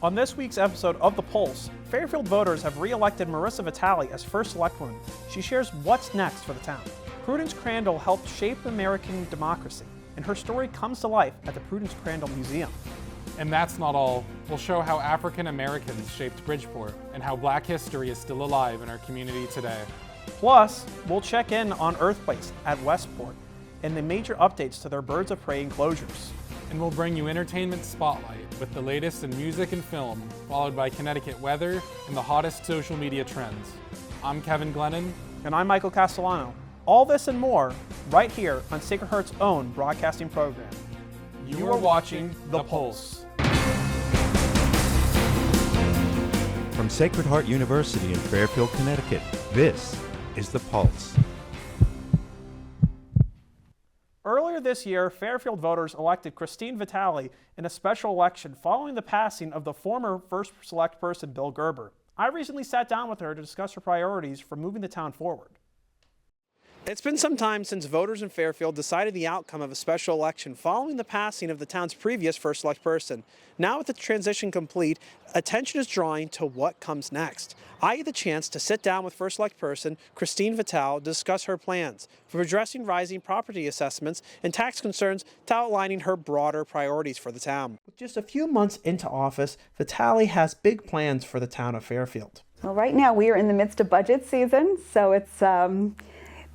On this week's episode of The Pulse, Fairfield voters have re-elected Marissa Vitale as first selectwoman. She shares what's next for the town. Prudence Crandall helped shape American democracy, and her story comes to life at the Prudence Crandall Museum. And that's not all. We'll show how African Americans shaped Bridgeport and how Black history is still alive in our community today. Plus, we'll check in on Earthplace at Westport and the major updates to their birds of prey enclosures. And we'll bring you Entertainment Spotlight with the latest in music and film, followed by Connecticut weather and the hottest social media trends. I'm Kevin Glennon. And I'm Michael Castellano. All this and more right here on Sacred Heart's own broadcasting program. You are watching The Pulse. From Sacred Heart University in Fairfield, Connecticut, this is The Pulse. Earlier this year, Fairfield voters elected Christine Vitale in a special election following the passing of the former first select person, Bill Gerber. I recently sat down with her to discuss her priorities for moving the town forward. It's been some time since voters in Fairfield decided the outcome of a special election following the passing of the town's previous first select person. Now with the transition complete, attention is drawing to what comes next. I had the chance to sit down with first select person Christine Vitale to discuss her plans, from addressing rising property assessments and tax concerns to outlining her broader priorities for the town. With just a few months into office, Vitale has big plans for the town of Fairfield. Well, right now we are in the midst of budget season, so it's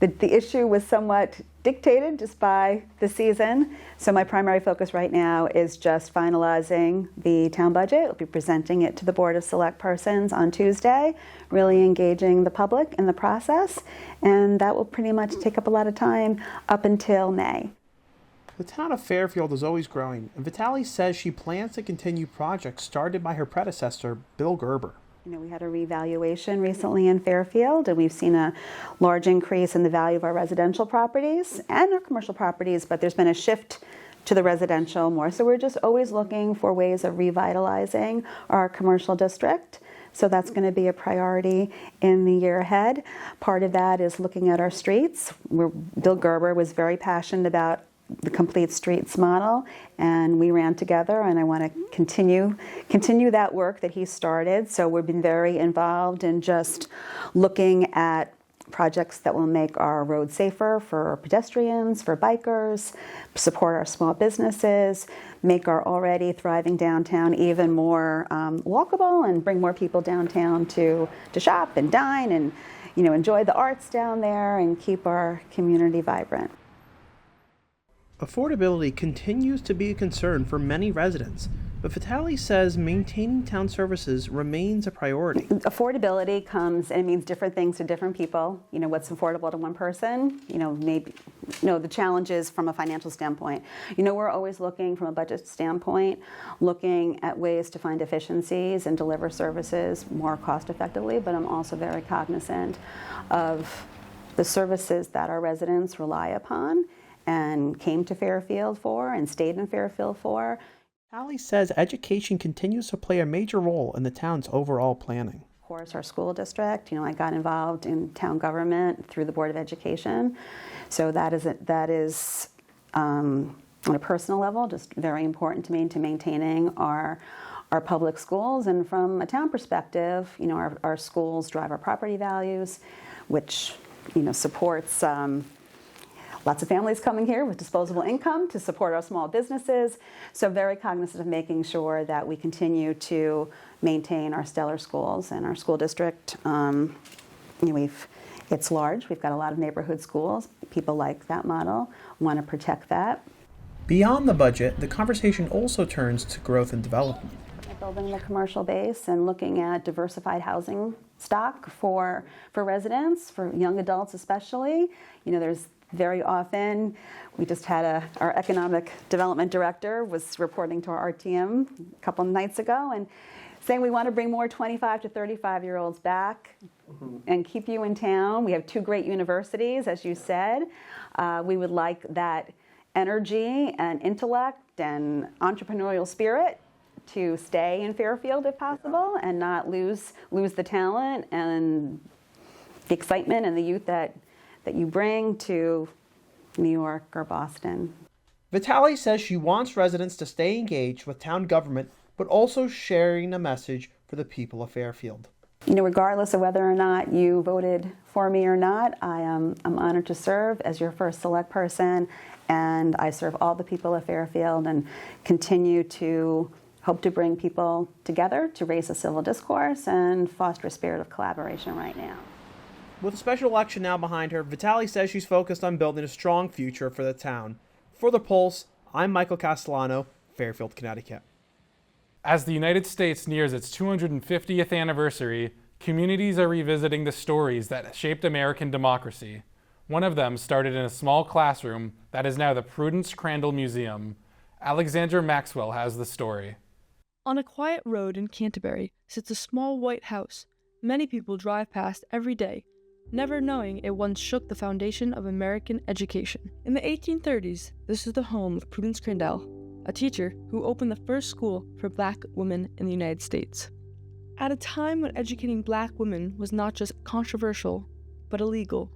the issue was somewhat dictated just by the season. So my primary focus right now is just finalizing the town budget. We'll be presenting it to the Board of Select Persons on Tuesday, really engaging the public in the process, and that will pretty much take up a lot of time up until May. The town of Fairfield is always growing, and Vitale says she plans to continue projects started by her predecessor, Bill Gerber. You know, we had a revaluation recently in Fairfield, and we've seen a large increase in the value of our residential properties and our commercial properties, but there's been a shift to the residential more. So we're just always looking for ways of revitalizing our commercial district. So that's going to be a priority in the year ahead. Part of that is looking at our streets. Bill Gerber was very passionate about the complete streets model, and we ran together, and I want to continue that work that he started. So we've been very involved in just looking at projects that will make our roads safer for pedestrians, for bikers, support our small businesses, make our already thriving downtown even more walkable, and bring more people downtown to shop and dine and enjoy the arts down there and keep our community vibrant. Affordability continues to be a concern for many residents, but Vitale says maintaining town services remains a priority. Affordability comes, and it means different things to different people. What's affordable to one person, maybe, the challenges from a financial standpoint. We're always looking from a budget standpoint, looking at ways to find efficiencies and deliver services more cost effectively, but I'm also very cognizant of the services that our residents rely upon and came to Fairfield for and stayed in Fairfield for. Vitale says education continues to play a major role in the town's overall planning. Of course, our school district, I got involved in town government through the Board of Education. So that is on a personal level, just very important to me, to maintaining our public schools. And from a town perspective, our schools drive our property values, which, supports lots of families coming here with disposable income to support our small businesses. So very cognizant of making sure that we continue to maintain our stellar schools and our school district. It's large. We've got a lot of neighborhood schools. People like that model, want to protect that. Beyond the budget, the conversation also turns to growth and development. Building the commercial base and looking at diversified housing stock for residents, for young adults especially. There's very often, we just had our economic development director was reporting to our RTM a couple of nights ago and saying we want to bring more 25 to 35-year-olds back and keep you in town. We have two great universities, as you said. We would like that energy and intellect and entrepreneurial spirit to stay in Fairfield if possible, and not lose the talent and the excitement and the youth that you bring to New York or Boston. Vitale says she wants residents to stay engaged with town government but also sharing a message for the people of Fairfield. You know, regardless of whether or not you voted for me or not, I'm honored to serve as your first select person, and I serve all the people of Fairfield and continue to hope to bring people together to raise a civil discourse and foster a spirit of collaboration right now. With a special election now behind her, Vitale says she's focused on building a strong future for the town. For The Pulse, I'm Michael Castellano, Fairfield, Connecticut. As the United States nears its 250th anniversary, communities are revisiting the stories that shaped American democracy. One of them started in a small classroom that is now the Prudence Crandall Museum. Alexandra Maxwell has the story. On a quiet road in Canterbury sits a small white house many people drive past every day, never knowing it once shook the foundation of American education. In the 1830s, this is the home of Prudence Crandall, a teacher who opened the first school for Black women in the United States. At a time when educating Black women was not just controversial, but illegal.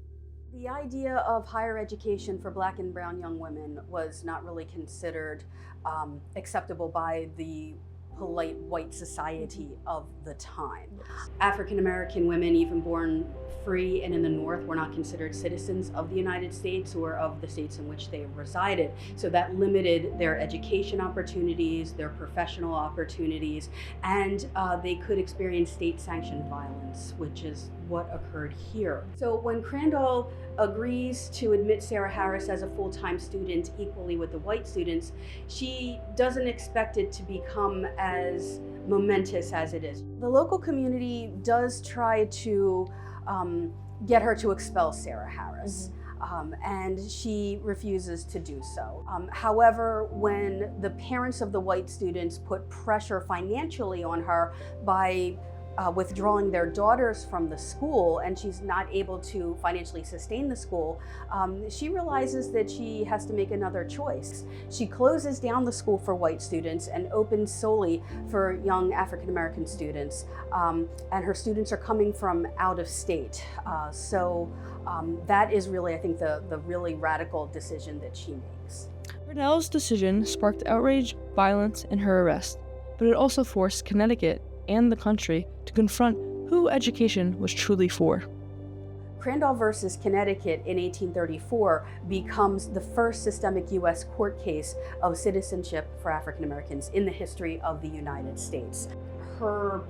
The idea of higher education for Black and brown young women was not really considered acceptable by the polite white society of the time. African American women, even born free and in the North, were not considered citizens of the United States or of the states in which they resided. So that limited their education opportunities, their professional opportunities, and they could experience state-sanctioned violence, which is what occurred here. So when Crandall agrees to admit Sarah Harris as a full-time student equally with the white students, she doesn't expect it to become as momentous as it is. The local community does try to get her to expel Sarah Harris. And she refuses to do so. However, when the parents of the white students put pressure financially on her by withdrawing their daughters from the school, and she's not able to financially sustain the school, she realizes that she has to make another choice. She closes down the school for white students and opens solely for young African American students. And her students are coming from out of state. So that is really, I think, the really radical decision that she makes. Crandall's decision sparked outrage, violence, and her arrest, but it also forced Connecticut and the country to confront who education was truly for. Crandall versus Connecticut in 1834 becomes the first systemic U.S. court case of citizenship for African Americans in the history of the United States. Her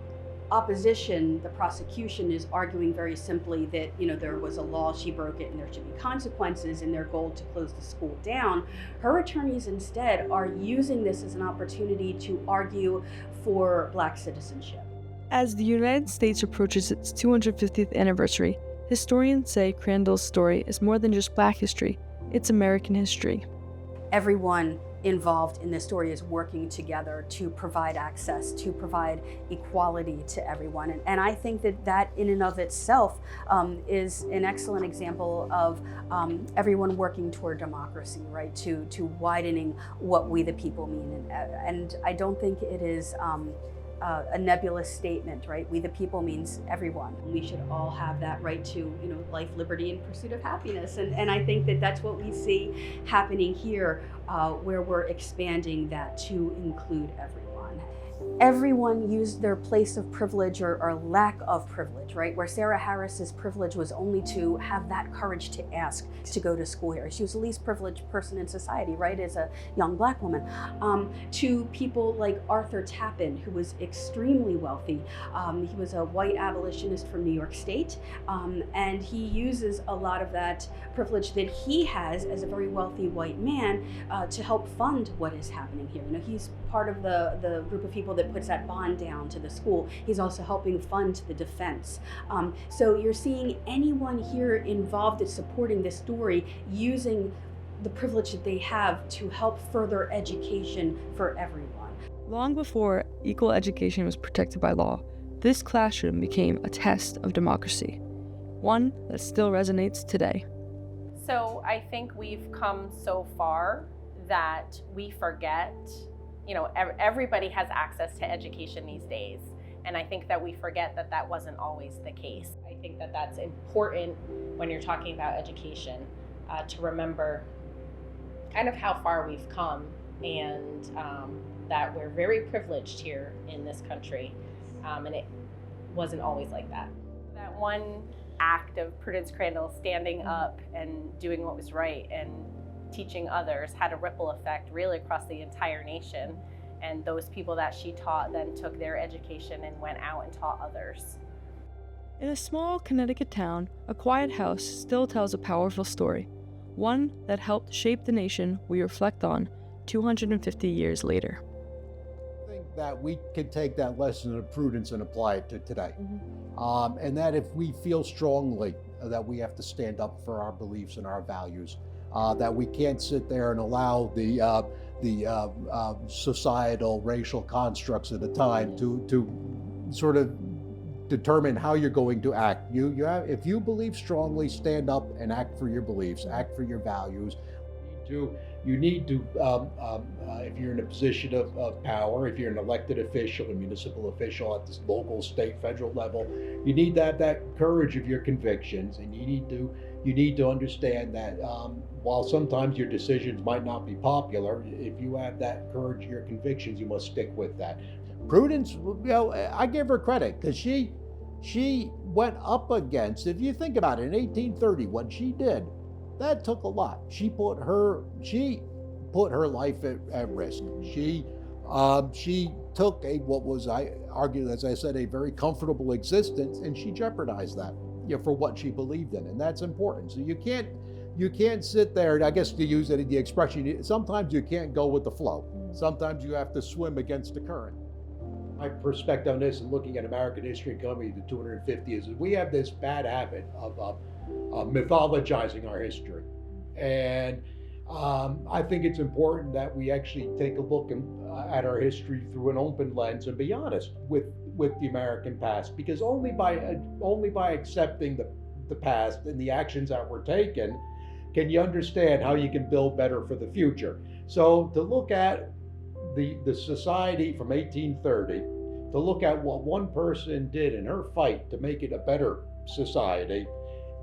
opposition, the prosecution, is arguing very simply that, there was a law, she broke it, and there should be consequences in their goal to close the school down. Her attorneys instead are using this as an opportunity to argue for Black citizenship. As the United States approaches its 250th anniversary, historians say Crandall's story is more than just Black history, it's American history. Everyone involved in this story is working together to provide access, to provide equality to everyone. And I think that in and of itself is an excellent example of everyone working toward democracy, right? To widening what we the people mean. And I don't think it is a nebulous statement, right? We the people means everyone. We should all have that right to, life, liberty, and pursuit of happiness. And I think that that's what we see happening here, where we're expanding that to include everyone. Everyone used their place of privilege or lack of privilege, right? Where Sarah Harris's privilege was only to have that courage to ask to go to school here. She was the least privileged person in society, right, as a young Black woman. To people like Arthur Tappan, who was extremely wealthy. He was a white abolitionist from New York State, and he uses a lot of that privilege that he has as a very wealthy white man to help fund what is happening here. He's part of the group of people that puts that bond down to the school. He's also helping fund the defense. So you're seeing anyone here involved in supporting this story using the privilege that they have to help further education for everyone. Long before equal education was protected by law, this classroom became a test of democracy, one that still resonates today. So I think we've come so far that we forget, everybody has access to education these days. And I think that we forget that that wasn't always the case. I think that that's important when you're talking about education, to remember kind of how far we've come and that we're very privileged here in this country, and it wasn't always like that. That one act of Prudence Crandall standing up and doing what was right and teaching others had a ripple effect really across the entire nation. And those people that she taught then took their education and went out and taught others. In a small Connecticut town, a quiet house still tells a powerful story, one that helped shape the nation we reflect on 250 years later. I think that we can take that lesson of prudence and apply it to today. And that if we feel strongly that we have to stand up for our beliefs and our values, that we can't sit there and allow the societal racial constructs at the time to sort of determine how you're going to act. If you believe strongly, stand up and act for your beliefs, act for your values. You need to, if you're in a position of power, if you're an elected official, a municipal official at the local, state, federal level, you need to have that courage of your convictions, and you need to understand that while sometimes your decisions might not be popular, if you have that courage of your convictions, you must stick with that. Prudence, I give her credit because she went up against, if you think about it, in 1830, what she did, that took a lot. She put her life at risk. She took what was, I argue, as I said, a very comfortable existence, and she jeopardized that, for what she believed in, and that's important. So you can't sit there, I guess to use it, the expression, sometimes you can't go with the flow. Sometimes you have to swim against the current. My perspective on this and looking at American history coming to 250 is that we have this bad habit of mythologizing our history. And I think it's important that we actually take a look at our history through an open lens and be honest with the American past, because only by accepting the past and the actions that were taken can you understand how you can build better for the future. So to look at the society from 1830, to look at what one person did in her fight to make it a better society,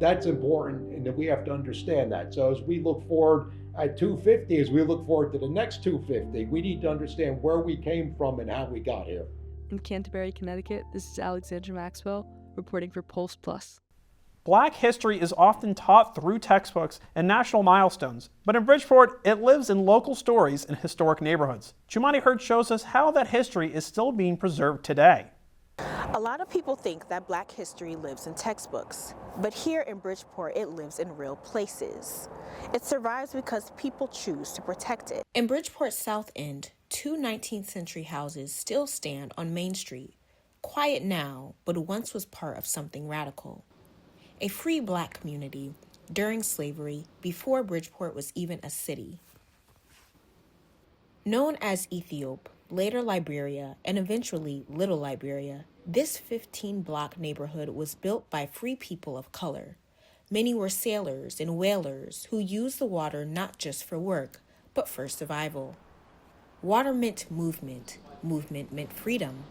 that's important, and that we have to understand that. So as we look forward at 250, as we look forward to the next 250, we need to understand where we came from and how we got here. In Canterbury, Connecticut, this is Alexandra Maxwell reporting for Pulse Plus. Black history is often taught through textbooks and national milestones, but in Bridgeport, it lives in local stories and historic neighborhoods. Chumani Hurd shows us how that history is still being preserved today. A lot of people think that Black history lives in textbooks, but here in Bridgeport, it lives in real places. It survives because people choose to protect it. In Bridgeport's South End, two 19th century houses still stand on Main Street, quiet now, but once was part of something radical. A free Black community during slavery, before Bridgeport was even a city. Known as Ethiop, later Liberia, and eventually Little Liberia, this 15-block neighborhood was built by free people of color. Many were sailors and whalers who used the water not just for work, but for survival. Water meant movement. Movement meant freedom.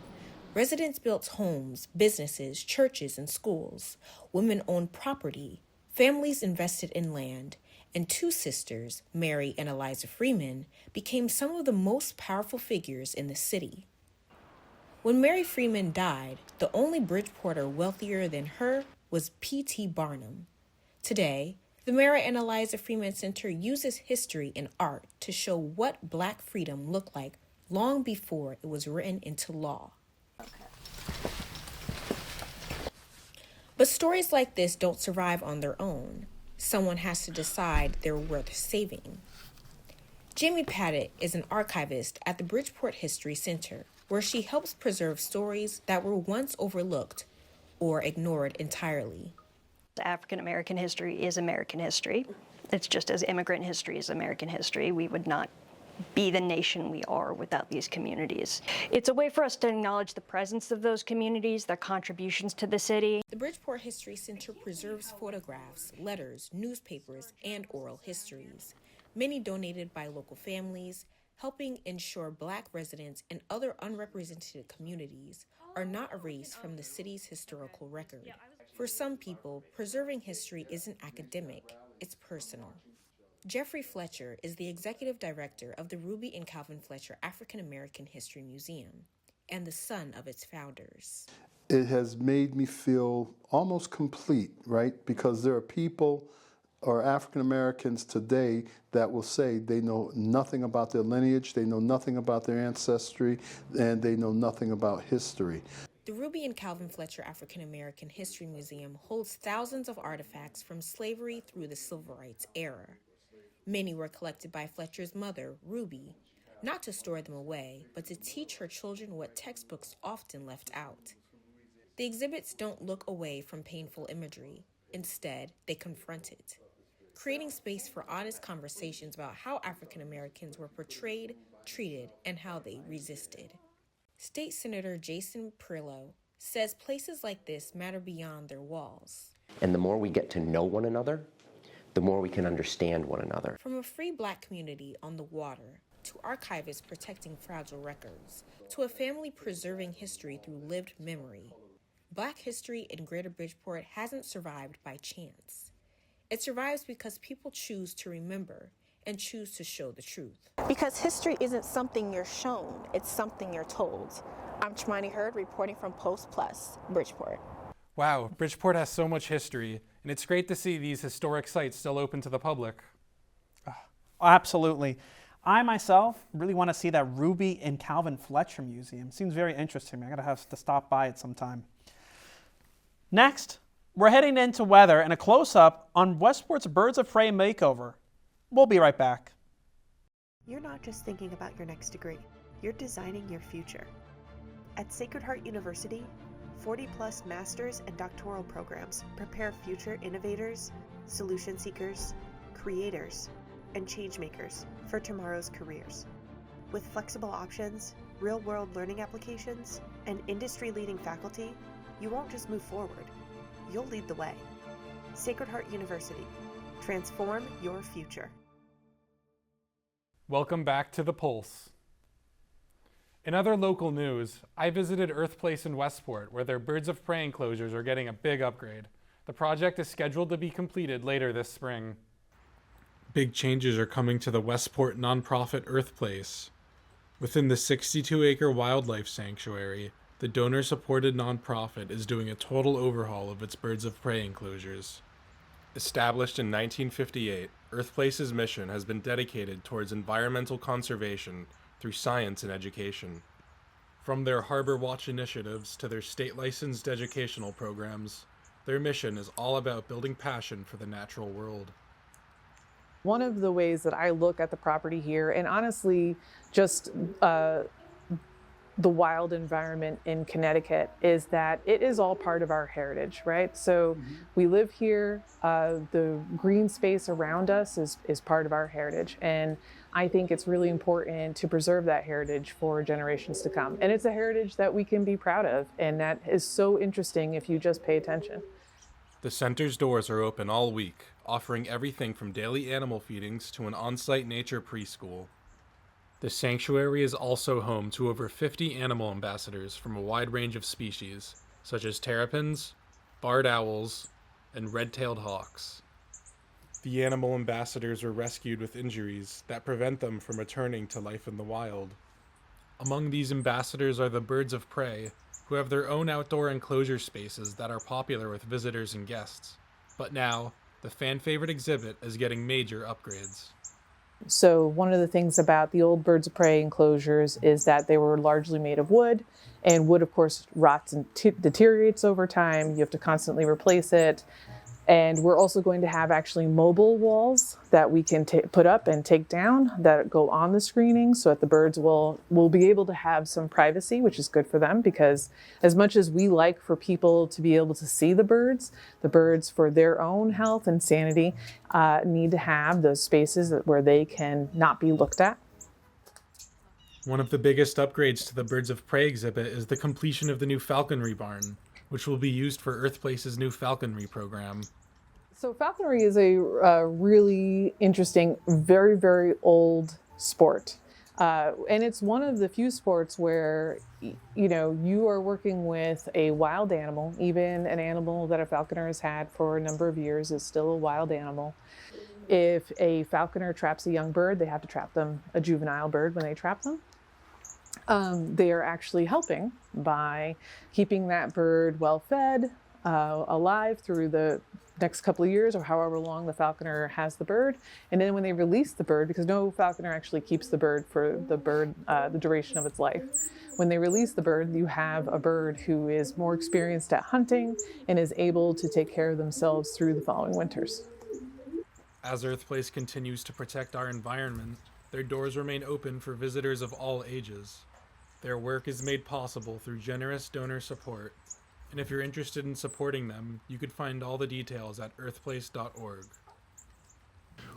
Residents built homes, businesses, churches, and schools. Women owned property. Families invested in land. And two sisters, Mary and Eliza Freeman, became some of the most powerful figures in the city. When Mary Freeman died, the only Bridgeporter wealthier than her was P.T. Barnum. Today, the Mary and Eliza Freeman Center uses history and art to show what Black freedom looked like long before it was written into law. But stories like this don't survive on their own. Someone has to decide they're worth saving. Jamie Paddock is an archivist at the Bridgeport History Center, where she helps preserve stories that were once overlooked or ignored entirely. African American history is American history. It's just as immigrant history is American history. We would not be the nation we are without these communities. It's a way for us to acknowledge the presence of those communities, their contributions to the city. The Bridgeport History Center preserves photographs, letters, newspapers, and oral histories, many donated by local families, helping ensure Black residents and other unrepresented communities are not erased from the city's historical record. For some people, preserving history isn't academic, it's personal. Jeffrey Fletcher is the executive director of the Ruby and Calvin Fletcher African American History Museum and the son of its founders. It has made me feel almost complete, right? Because there are people or African Americans today that will say they know nothing about their lineage, they know nothing about their ancestry, and they know nothing about history. The Ruby and Calvin Fletcher African American History Museum holds thousands of artifacts from slavery through the civil rights era. Many were collected by Fletcher's mother, Ruby, not to store them away, but to teach her children what textbooks often left out. The exhibits don't look away from painful imagery. Instead, they confront it, creating space for honest conversations about how African Americans were portrayed, treated, and how they resisted. State Senator Jason Perillo says places like this matter beyond their walls. And the more we get to know one another, the more we can understand one another. From a free Black community on the water, to archivists protecting fragile records, to a family preserving history through lived memory, Black history in Greater Bridgeport hasn't survived by chance. It survives because people choose to remember and choose to show the truth. Because history isn't something you're shown, it's something you're told. I'm Chimani Hurd reporting from Post Plus, Bridgeport. Wow, Bridgeport has so much history, and it's great to see these historic sites still open to the public. Absolutely. I myself really want to see that Ruby and Calvin Fletcher Museum. Seems very interesting to me. I gotta have to stop by it sometime. Next, we're heading into weather and a close-up on Westport's Birds of Prey makeover. We'll be right back. You're not just thinking about your next degree, you're designing your future. At Sacred Heart University, 40-plus master's and doctoral programs prepare future innovators, solution seekers, creators, and changemakers for tomorrow's careers. With flexible options, real-world learning applications, and industry-leading faculty, you won't just move forward, you'll lead the way. Sacred Heart University. Transform your future. Welcome back to The Pulse. In other local news, I visited Earth Place in Westport, where their Birds of Prey enclosures are getting a big upgrade. The project is scheduled to be completed later this spring. Big changes are coming to the Westport nonprofit Earth Place. Within the 62-acre wildlife sanctuary, the donor-supported nonprofit is doing a total overhaul of its Birds of Prey enclosures. Established in 1958, Earth Place's mission has been dedicated towards environmental conservation through science and education. From their Harbor Watch initiatives to their state-licensed educational programs, their mission is all about building passion for the natural world. One of the ways that I look at the property here, and honestly, just the wild environment in Connecticut, is that it is all part of our heritage, right? So we live here, the green space around us is part of our heritage. And I think it's really important to preserve that heritage for generations to come. And it's a heritage that we can be proud of, and that is so interesting if you just pay attention. The center's doors are open all week, offering everything from daily animal feedings to an on-site nature preschool. The sanctuary is also home to over 50 animal ambassadors from a wide range of species, such as terrapins, barred owls, and red-tailed hawks. The animal ambassadors were rescued with injuries that prevent them from returning to life in the wild. Among these ambassadors are the Birds of Prey, who have their own outdoor enclosure spaces that are popular with visitors and guests. But now, the fan-favorite exhibit is getting major upgrades. So one of the things about the old Birds of Prey enclosures is that they were largely made of wood, and wood, of course, rots and deteriorates over time. You have to constantly replace it. And we're also going to have actually mobile walls that we can put up and take down that go on the screening, so that the birds will be able to have some privacy, which is good for them, because as much as we like for people to be able to see the birds for their own health and sanity need to have those spaces where they can not be looked at. One of the biggest upgrades to the Birds of Prey exhibit is the completion of the new falconry barn, which will be used for Earth Place's new falconry program. So falconry is a really interesting, very, very old sport. And it's one of the few sports where, you are working with a wild animal. Even an animal that a falconer has had for a number of years is still a wild animal. If a falconer traps a young bird, they have to trap them, a juvenile bird, when they trap them. They are actually helping by keeping that bird well fed, alive through the next couple of years or however long the falconer has the bird. And then when they release the bird, because no falconer actually keeps the bird for the duration of its life. When they release the bird, you have a bird who is more experienced at hunting and is able to take care of themselves through the following winters. As Earthplace continues to protect our environment, their doors remain open for visitors of all ages. Their work is made possible through generous donor support, and if you're interested in supporting them, you could find all the details at earthplace.org.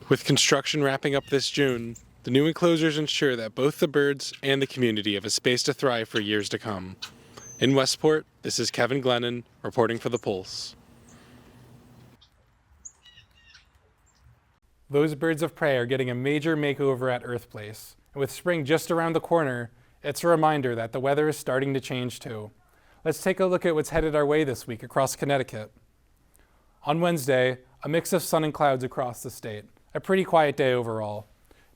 With construction wrapping up this June, the new enclosures ensure that both the birds and the community have a space to thrive for years to come. In Westport, this is Kevin Glennon reporting for The Pulse. Those birds of prey are getting a major makeover at Earthplace, and with spring just around the corner, it's a reminder that the weather is starting to change too. Let's take a look at what's headed our way this week across Connecticut. On Wednesday, a mix of sun and clouds across the state. A pretty quiet day overall.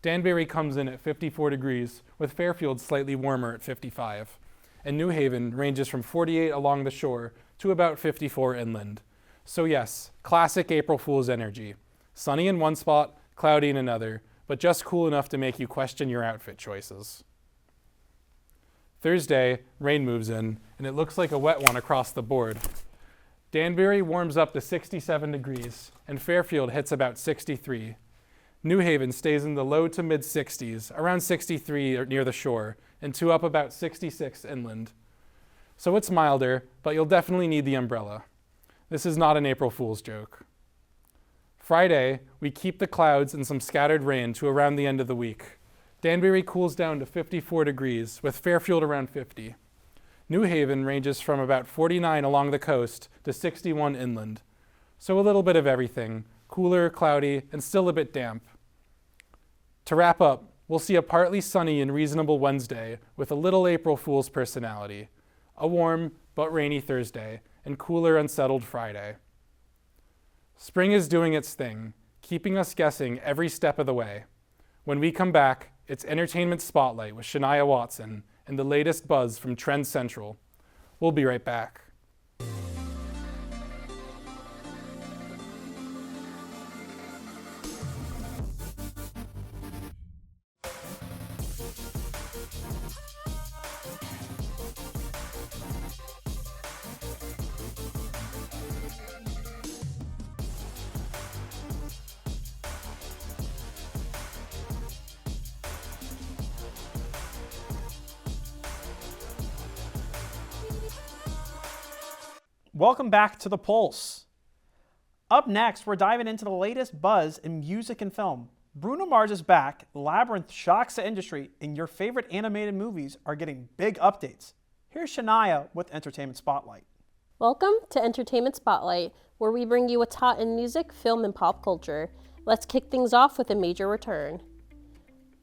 Danbury comes in at 54 degrees, with Fairfield slightly warmer at 55. And New Haven ranges from 48 along the shore to about 54 inland. So yes, classic April Fool's energy. Sunny in one spot, cloudy in another, but just cool enough to make you question your outfit choices. Thursday, rain moves in, and it looks like a wet one across the board. Danbury warms up to 67 degrees, and Fairfield hits about 63. New Haven stays in the low to mid 60s, around 63 near the shore, and to up about 66 inland. So it's milder, but you'll definitely need the umbrella. This is not an April Fool's joke. Friday, we keep the clouds and some scattered rain to around the end of the week. Danbury cools down to 54 degrees, with Fairfield around 50. New Haven ranges from about 49 along the coast to 61 inland. So a little bit of everything, cooler, cloudy, and still a bit damp. To wrap up, we'll see a partly sunny and reasonable Wednesday with a little April Fool's personality, a warm but rainy Thursday, and cooler, unsettled Friday. Spring is doing its thing, keeping us guessing every step of the way. When we come back, it's Entertainment Spotlight with Shania Watson and the latest buzz from Trends Central. We'll be right back. Welcome back to The Pulse. Up next, we're diving into the latest buzz in music and film. Bruno Mars is back, Labyrinth shocks the industry, and your favorite animated movies are getting big updates. Here's Shania with Entertainment Spotlight. Welcome to Entertainment Spotlight, where we bring you what's hot in music, film, and pop culture. Let's kick things off with a major return.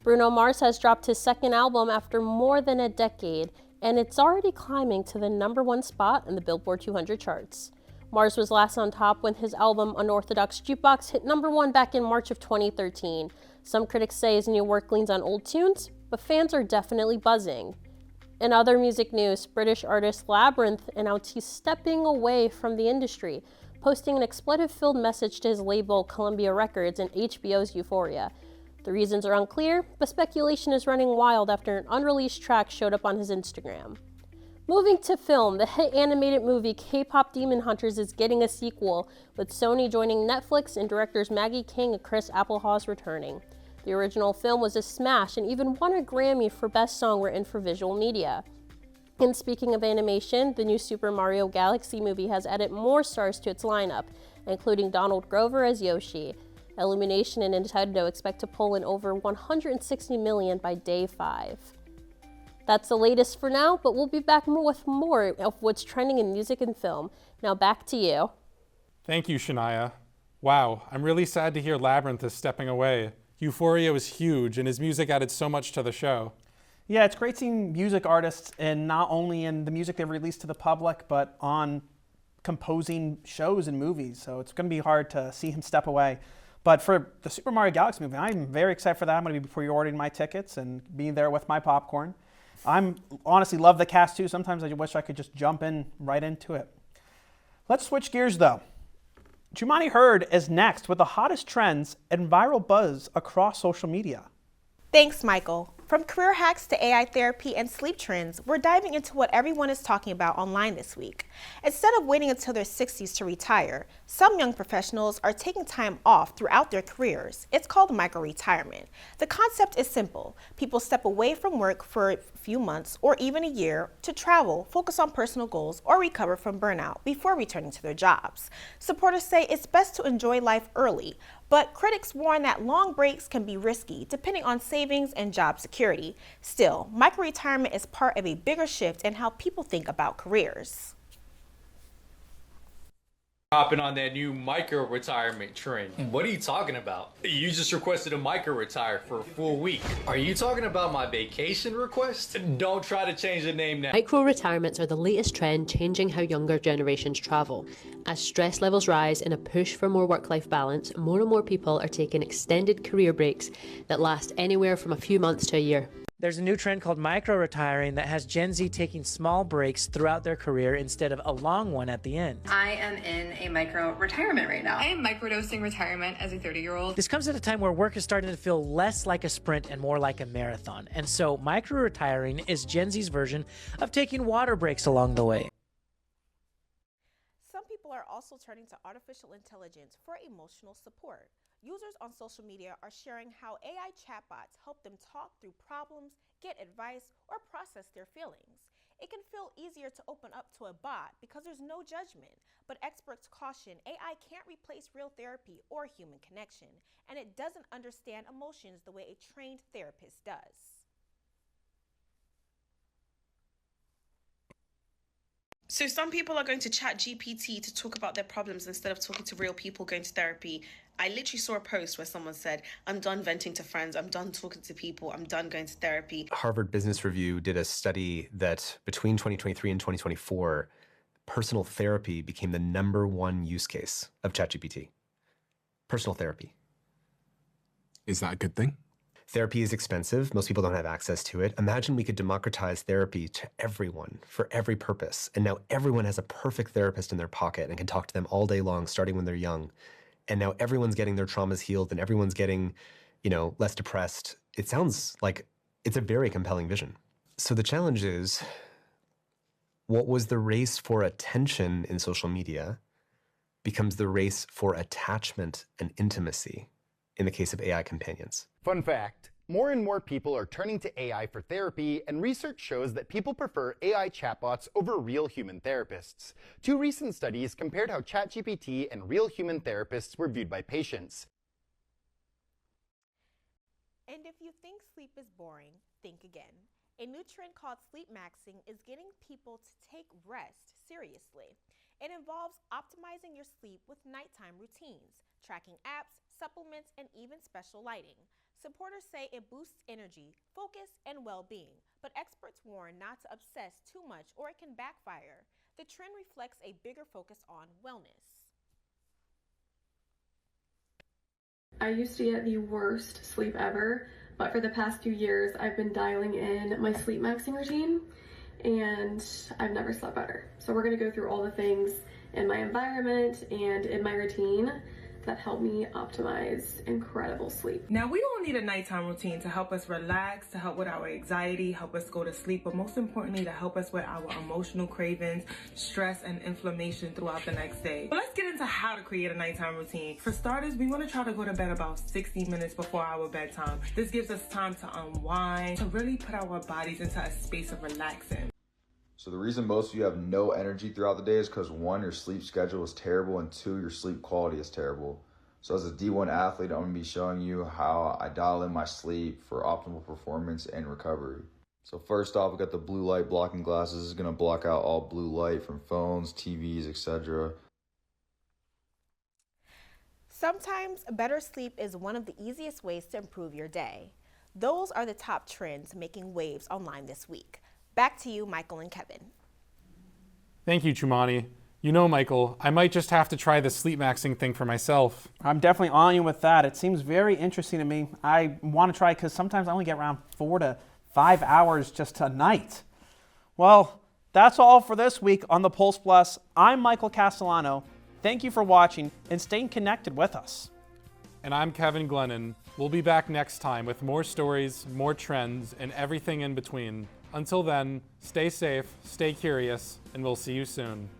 Bruno Mars has dropped his second album after more than a decade, and it's already climbing to the #1 spot in the Billboard 200 charts. Mars was last on top when his album Unorthodox Jukebox hit #1 back in March of 2013. Some critics say his new work leans on old tunes, but fans are definitely buzzing. In other music news, British artist Labyrinth announced he's stepping away from the industry, posting an expletive-filled message to his label Columbia Records and HBO's Euphoria. The reasons are unclear, but speculation is running wild after an unreleased track showed up on his Instagram. Moving to film, the hit animated movie K-Pop Demon Hunters is getting a sequel, with Sony joining Netflix and directors Maggie King and Chris Applehaus returning. The original film was a smash and even won a Grammy for Best Song written for Visual Media. And speaking of animation, the new Super Mario Galaxy movie has added more stars to its lineup, including Donald Grover as Yoshi. Illumination and Nintendo expect to pull in over $160 million by day 5. That's the latest for now, but we'll be back with more of what's trending in music and film. Now back to you. Thank you, Shania. Wow, I'm really sad to hear Labyrinth is stepping away. Euphoria was huge, and his music added so much to the show. Yeah, it's great seeing music artists, and not only in the music they've released to the public, but on composing shows and movies. So it's going to be hard to see him step away. But for the Super Mario Galaxy movie, I'm very excited for that. I'm going to be pre-ordering my tickets and being there with my popcorn. I'm honestly love the cast too. Sometimes I wish I could just jump in right into it. Let's switch gears though. Chumani Hurd is next with the hottest trends and viral buzz across social media. Thanks, Michael. From career hacks to AI therapy and sleep trends, we're diving into what everyone is talking about online this week. Instead of waiting until their 60s to retire, some young professionals are taking time off throughout their careers. It's called micro-retirement. The concept is simple. People step away from work for a few months or even a year to travel, focus on personal goals, or recover from burnout before returning to their jobs. Supporters say it's best to enjoy life early, but critics warn that long breaks can be risky depending on savings and job security. Still, micro-retirement is part of a bigger shift in how people think about careers. Hopping on that new micro-retirement trend. What are you talking about? You just requested a micro-retire for a full week. Are you talking about my vacation request? Don't try to change the name now. Micro-retirements are the latest trend changing how younger generations travel. As stress levels rise in a push for more work-life balance, more and more people are taking extended career breaks that last anywhere from a few months to a year. There's a new trend called micro-retiring that has Gen Z taking small breaks throughout their career instead of a long one at the end. I am in a micro-retirement right now. I am microdosing retirement as a 30-year-old. This comes at a time where work is starting to feel less like a sprint and more like a marathon. And so micro-retiring is Gen Z's version of taking water breaks along the way. Some people are also turning to artificial intelligence for emotional support. Users on social media are sharing how AI chatbots help them talk through problems, get advice, or process their feelings. It can feel easier to open up to a bot because there's no judgment, but experts caution AI can't replace real therapy or human connection, and it doesn't understand emotions the way a trained therapist does. So some people are going to chat GPT to talk about their problems instead of talking to real people going to therapy. I literally saw a post where someone said, I'm done venting to friends, I'm done talking to people, I'm done going to therapy. Harvard Business Review did a study that between 2023 and 2024, personal therapy became the #1 use case of ChatGPT. Personal therapy. Is that a good thing? Therapy is expensive. Most people don't have access to it. Imagine we could democratize therapy to everyone for every purpose. And now everyone has a perfect therapist in their pocket and can talk to them all day long, starting when they're young. And now everyone's getting their traumas healed and everyone's getting, less depressed. It sounds like it's a very compelling vision. So the challenge is, what was the race for attention in social media becomes the race for attachment and intimacy in the case of AI companions. Fun fact, more and more people are turning to AI for therapy, and research shows that people prefer AI chatbots over real human therapists. 2 recent studies compared how ChatGPT and real human therapists were viewed by patients. And if you think sleep is boring, think again. A new trend called sleep maxing is getting people to take rest seriously. It involves optimizing your sleep with nighttime routines, tracking apps, supplements, and even special lighting. Supporters say it boosts energy, focus, and well-being, but experts warn not to obsess too much or it can backfire. The trend reflects a bigger focus on wellness. I used to get the worst sleep ever, but for the past few years, I've been dialing in my sleep maxing routine, and I've never slept better. So we're gonna go through all the things in my environment and in my routine that help me optimize incredible sleep. Now, we all need a nighttime routine to help us relax, to help with our anxiety, help us go to sleep, but most importantly, to help us with our emotional cravings, stress, and inflammation throughout the next day. But let's get into how to create a nighttime routine. For starters, we want to try to go to bed about 60 minutes before our bedtime. This gives us time to unwind, to really put our bodies into a space of relaxing. So the reason most of you have no energy throughout the day is because 1, your sleep schedule is terrible, and 2, your sleep quality is terrible. So as a D1 athlete, I'm going to be showing you how I dial in my sleep for optimal performance and recovery. So first off, we got the blue light blocking glasses. This is going to block out all blue light from phones, TVs, etc. Sometimes better sleep is one of the easiest ways to improve your day. Those are the top trends making waves online this week. Back to you, Michael and Kevin. Thank you, Chumani. You know, Michael, I might just have to try the sleep maxing thing for myself. I'm definitely on you with that. It seems very interesting to me. I want to try because sometimes I only get around 4 to 5 hours just a night. Well, that's all for this week on the Pulse Plus. I'm Michael Castellano. Thank you for watching and staying connected with us. And I'm Kevin Glennon. We'll be back next time with more stories, more trends, and everything in between. Until then, stay safe, stay curious, and we'll see you soon.